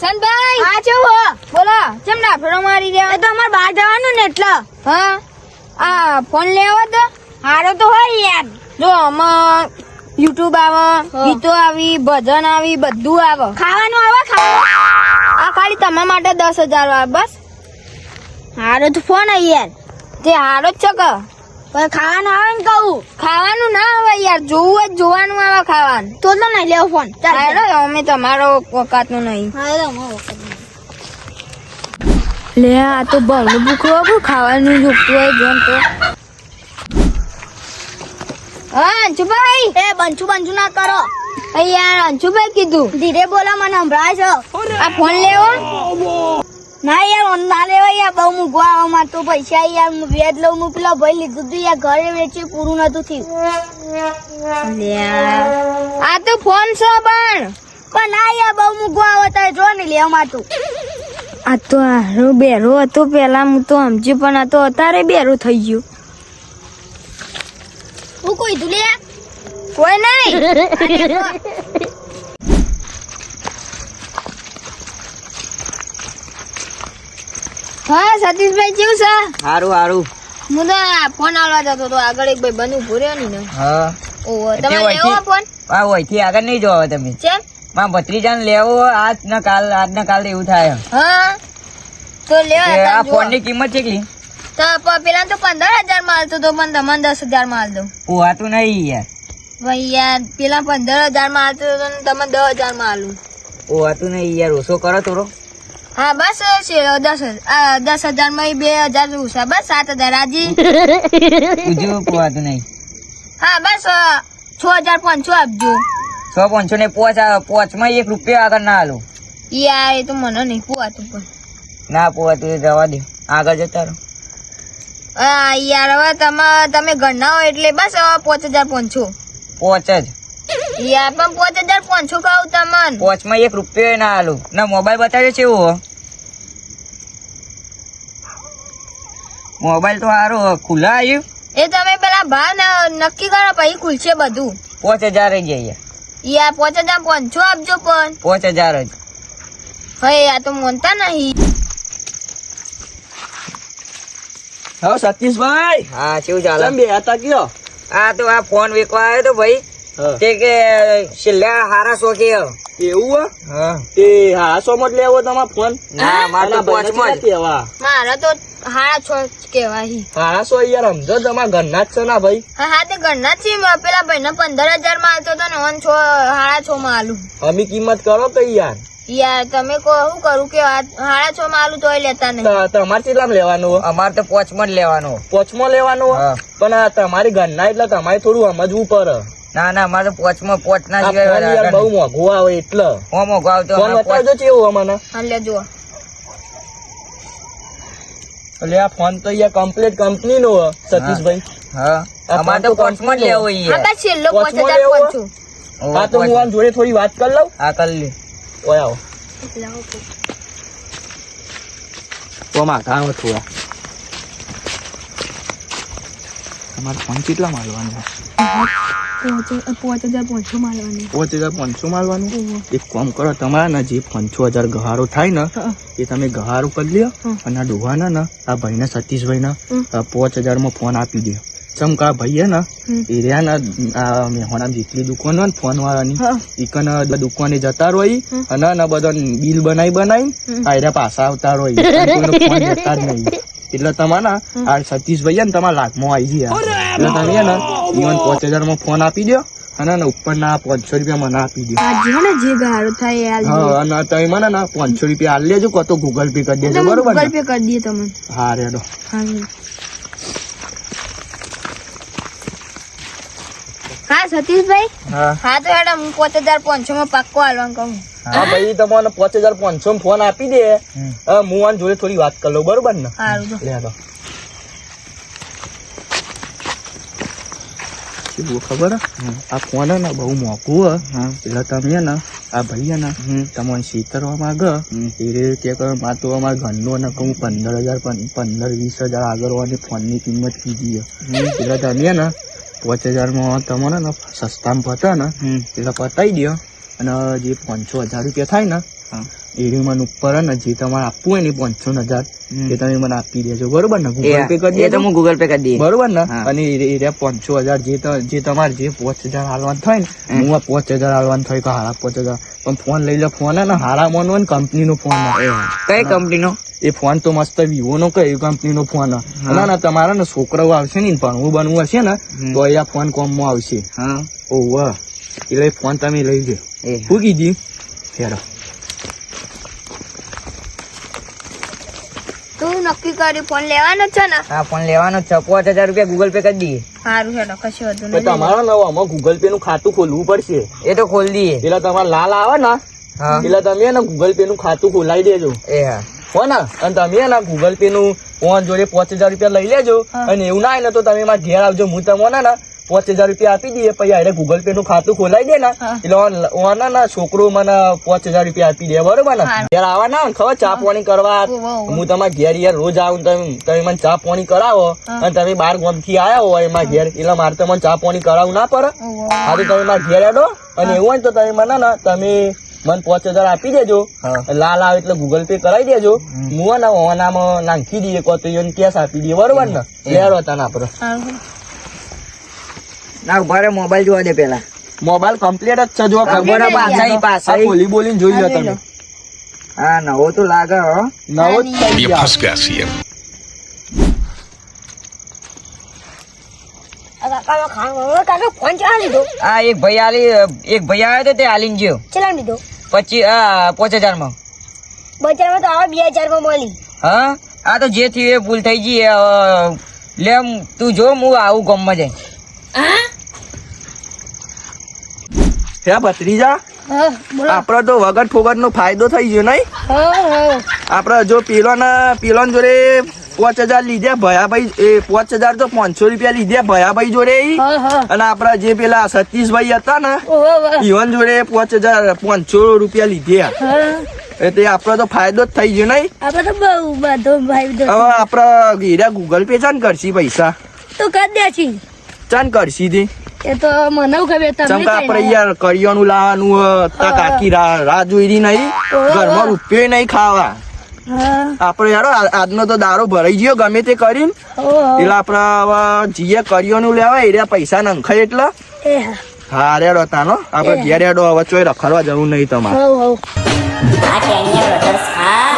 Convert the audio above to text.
વસંતભાઈ હા કેવો બોલો કેમ ના ફેરો મારી રહ્યા? એ તો અમારે બહાર જવાનું ને એટલે. હા આ ફોન લેવો તો હારો તો હોય યાર. જો આમાં યુટ્યુબ આવે, ગીતો આવી, ભજન આવી, બધું આવે. ખાવાનું આવે ખાવાનું. આ ખાલી તમારા માટે 10,000 આવે બસ. હારો તો ફોન આવી યાર. તે હારો જ છે કે પણ ખાવાનું આવે ને કહું. ખાવાનું ના આવે યાર, જોવું જ જોવાનું આવે ખાવાનું. તો નહીં લેવો ફોન. ચાલ હાલો, અમે તમારો વખત નું નહીં. લે આ તો બહુ ભૂખો ખાવાનું જોગતું હોય જેમ તો. હા અંશુભાઈ, એ બંચુ ના કરો. યાર અંશુભાઈ કીધું ધીરે બોલો મને સંભળાય છે. આ ફોન લેવો ના યાર ના લેવા યાર, બહુ મૂકવા આવે માર તો પૈસા યાર. વેદ લઉં હું પેલા ભાઈ લીધું તું યાર, ઘરે વેચી પૂરું નતું થયું. આ તો ફોન છે પણ ના યાર બહુ મૂકવા આવે તારે જો ને લેવા માતું. આ તો હારો બેરો હતો પેલા, હું તો સમજી પણ આ તો અત્યારે બેરો થઈ ગયો. હું કોઈ તું લે કોઈ નહીં. હા સતીશભાઈ કેવું છે? હારું હારું. હું તો ફોન આલવા જતો તો, આગળ એક ભાઈ બનવું ભૂર્યો ને. હા ઓહો, તમે લેવો ફોન? આ વહીથી આગળ નહીં જોવા તમે. કેમ? માં ભત્રીજાને લેવો આજ ના કાલ એવું થાય. હા તો લેવો. આ ફોન ની કિંમત કેટલી? તો પેલા તો 15,000 માં હાલતો તો, પણ તમને 10,000 માં હાલ દઉં. પોહાતું નહીં યાર. ભાઈ યાર પેલા 15,000 માં હાલતો તો, તમે 10,000 માં હાલું. પોહાતું નહીં યાર, ઓછો કરો થોડો. હા બસ 10,000 માં 2,000 ઓછા, બસ 7,000 રાજી. બીજું પોહાતું નહીં. હા બસ 6,500 આપજો. 100-500 ને પોચ માં 1 રૂપિયા આગળ ના હાલું. યાર એ તો મને નહીં પોવાતું પણ. ના પોહાતું એ જવા દે, આગળ જતા રહો. યાર હવે તમે ઘરના હો એટલે બસ 5,500. પોચ જ. યાર પણ 5,500 કહું તમને. પોચ માં 1 રૂપિયો ના હાલું. ના મોબાઈલ બતાવ્યો છે એવું. મોબાઈલ તો સારું ખુલ્લા આવ્યું. એ તમે પેલા ભાવ નક્કી કરો પછી ખુલશે બધું. 5,000 જ યાર. યાર 5,500 આપજો પણ. 5,000 જ. હવે આ તો મોનતા નહીં. હા સતીશભાઈ, હા શું ચાલે? તમે બે હતા કયો? આ તો આ ફોન વેચવા આવ્યો તો ભાઈ, તે કે છેલ્લા હારા શોખી. એવું હા તે હા સોમત લેવો તમારો ફોન? ના મારા પોચમાં જ. કેવા મારા તો હારા છો કેવાય. હા સો યાર સમજો તમારા ઘરના જ છે ના ભાઈ. હા તે ઘરના જ છે. પેલા ભાઈ ને 15,000 માં આવતો હતો ને, 6,500 માં આલું. અમે કિંમત કરો કઈ યાર. યાર તમે કહો શું કરું કે 6,500 માં આલું તોય લેતા નહીં. તમારે કેટલામ લેવાનું? અમારે તો પોચમાં જ લેવાનો. પોચમાં લેવાનું? હા. પણ આ તમારી ઘરના એટલે તમારે થોડું સમજવું પડે. ના ના અમારે તો પોચમાં પોચ ના આ ફોન યાર બહુ મોંઘું આવે એટલે. મોંઘો આવતો. ફોન બતાવજો કેવું અમને. હા લેજો. એટલે આ ફોન તો યાર કમ્પ્લીટ કંપની નો સતીશભાઈ. હા અમારે તો પોચમાં જ લેવો. હા બસ છેલ્લો પોચમાં 5,500. હા તો હું આમ જોડે થોડી વાત કરી લઉં. હા કરી લે. ઓય આવો. ઓમાં કામ હતું. તમારે ફોન કેટલા મારવાનો? 5,500 માલવાની. 5,500 મારવાનું? એક કામ કરો, તમારા ને જે 5,000 ગહારો થાય ને એ તમે ગહારો કરી લ્યો અને આ ડોહાના ને આ ભાઈ ને સતીશભાઈ ના 5,000 માં ફોન આપી દે. ચમકા ભાઈ ને એ રહ્યા ને મેહોણા જેટલી દુકાન હોય ને ફોન વાળાની એ દુકાને જતા રહી અને બધા બિલ બનાવી આ પાછા આવતા રહી. ફોન જતા જ નહીં. એટલે તમારા આ સતીશભાઈ ને તમારા લાખમાં આવી ગયા. એટલે તમે ને ઈવન 5,000 માં ફોન આપી દો અને ઉપર ના 500 રૂપિયા મને આપી દો. જે ગારો થાય હા અને તમે મને ના 500 રૂપિયા હાલ લેજો, કો તો ગૂગલ પે કરી દેજો. બરોબર? ગૂગલ પે કરી દઈએ તમે. હા રેડો. હા સતીશભાઈ. હા હા તો એડા હું 5,500 માં પાક્કો હાલવાનું કહું. હા ભાઈ તમને 5,500 ફોન આપી દે. હું આન જોડે થોડી વાત કરી લઉં. બરોબર ને? સારું તો. લેડો. શું ખબર આ ફોન ને બહુ મોંઘું એટલે તમે ને આ ભાઈ ને તમને છેતરવા માંગે એ રીતે માં તો અમારા ઘરનો ને કહું 15,000 આગળ હોવાની ફોન ની કિંમત કીધી એટલે તમે ને 5,000 માં તમને ને સસ્તામાં પતા ને એટલે પતાવી દો અને જે 500,000 રૂપિયા થાય ને એ મને ઉપર ને જે તમારે આપવું હોય ને 500,000 એ તમે મને આપી દેજો, બરોબર ને? ગૂગલ પે કરી એ તો દેજો, હું ગૂગલ પે કરી દઈએ. બરોબર ને? હા. અને એ 500,000 જે તમારે જે 5,000 હાલવાનું થાય ને, હું આ 5,000 હાલવાનું થાય કે હારા 5,000, પણ ફોન લઈ લો. ફોન હે ને હારા મોનો હોય ને કંપનીનો ફોન કઈ કંપનીનો? એ ફોન તો મસ્ત વિવો નો કઈ કંપનીનો ફોન ના ના તમારા ને છોકરાઓ આવશે ને ભણવું બનવું હશે ને તો અહીંયા ફોન કોમમાં આવશે. હા ઓહ એટલે ફોન તમે લઈ લો. શું કીધી? હેરો તું નક્કી કર્યું ફોન લેવાનો છે ને? હા ફોન લેવાનો જ છે. 5,000 રૂપિયા ગૂગલ પે કરી દઈએ. સારું હેડો કશું વધુ તો તમારા ને આમાં ગૂગલ પે નું ખાતું ખોલવું પડશે. એ તો ખોલી દઈએ. એટલે તમારે લાલ આવે ને હા એટલે તમે ને ગૂગલ પે નું ખાતું ખોલાવી દેજો. એ હા હો ને? અને તમે ને ગૂગલ પે નું ફોન જોડે 5,000 રૂપિયા લઈ લેજો. અને એવું ના હોય ને તો તમે મારા ઘેર આવજો, હું તમને ને 5,000 રૂપિયા આપી દઈએ. પછી આરે ગૂગલ પે નું ખાતું ખોલાવી દે ને એટલે ઓના ના છોકરો મને 5,000 રૂપિયા આપી દે, બરોબર ને? ઘેર આવવા ના હોય ને ખબર ચા પાણી કરવા, હું તમારા ઘેર યાર રોજ આવું, તમે મને ચા પાણી કરાવો અને તમે 12 ગામ થી આયા હોય એમાં ઘેર, એટલે મારે તમને ચા પાણી કરાવવું ના પડે. હા તો તમે મારા ઘેર હેડો અને એવું હોય તો તમે મને ને તમે મને 5,000 આપી દેજો. લાલ આવે એટલે ગૂગલ પે કરાવી દેજો. હું ને ઓનામાં નાખી દઈએ કોતરીઓને કેશ આપી દઈએ, બરોબર ને? લેરો હતા ને આપડે ના ઉભા મોબાઈલ જોવા દે પેલા. મોબાઈલ કમ્પ્લીટ જ છે, જો પાછળ બોલી બોલીને જોઈ લો તમે. હા નવો તો લાગે હો. નવો જ થઈ ગયા. फंस गया सीएम। કાકા ફોન ચલા લીધો? આ એક ભાઈ આવ્યો તો તે આલીને ગયો. ચલા લીધો 5,000 માં. બજારમાં તો હવે 2,000 માં મળી. હા આ તો જે થયું એ ભૂલ થઈ ગઈ. લે તું જો હું આવું ગામમાં જઈ. હે ભત્રીજા, હા બોલો. આપડે તો વગર ફોગટ નો ફાયદો થઈ ગયો નહીં? હા આપડે જો પેલો જોડે 5,000 લીધે ભયાભાઈ, એ 5,000 તો 500 રૂપિયા લીધે ભયાભાઈ જોડે ઈ. હા અને આપડા જે પેલા સતીશભાઈ હતા ને ઈવન જોડે 5,500 રૂપિયા લીધે. એટલે આપડે તો ફાયદો જ થઈ ગયો નહીં? આપડે તો બહુ બધો ભાઈ હવે આપડે ઘેરા ગૂગલ પે ચાન કરશી પૈસા? તો કરી દે છે. ચાન કરશી તે એ તો મને ખબર ચમકા આપડે યાર કરિયાનું લાવવાનું તા કાકી રાહ જોઈ રહી નહીં, ઘરમાં રૂપિયો નહીં ખાવા. આપડે યાર આજનો તો દારો ભરાઈ ગયો ગમે તે કરીને, એટલે આપડે હવે જીએ કરિયાનું લેવા એરિયા પૈસા નંખાય એટલે. હા રેડો તાનો આપડે ઘેર રેડો, હવે ચોય રખડવા જવું નહીં તમારે. હા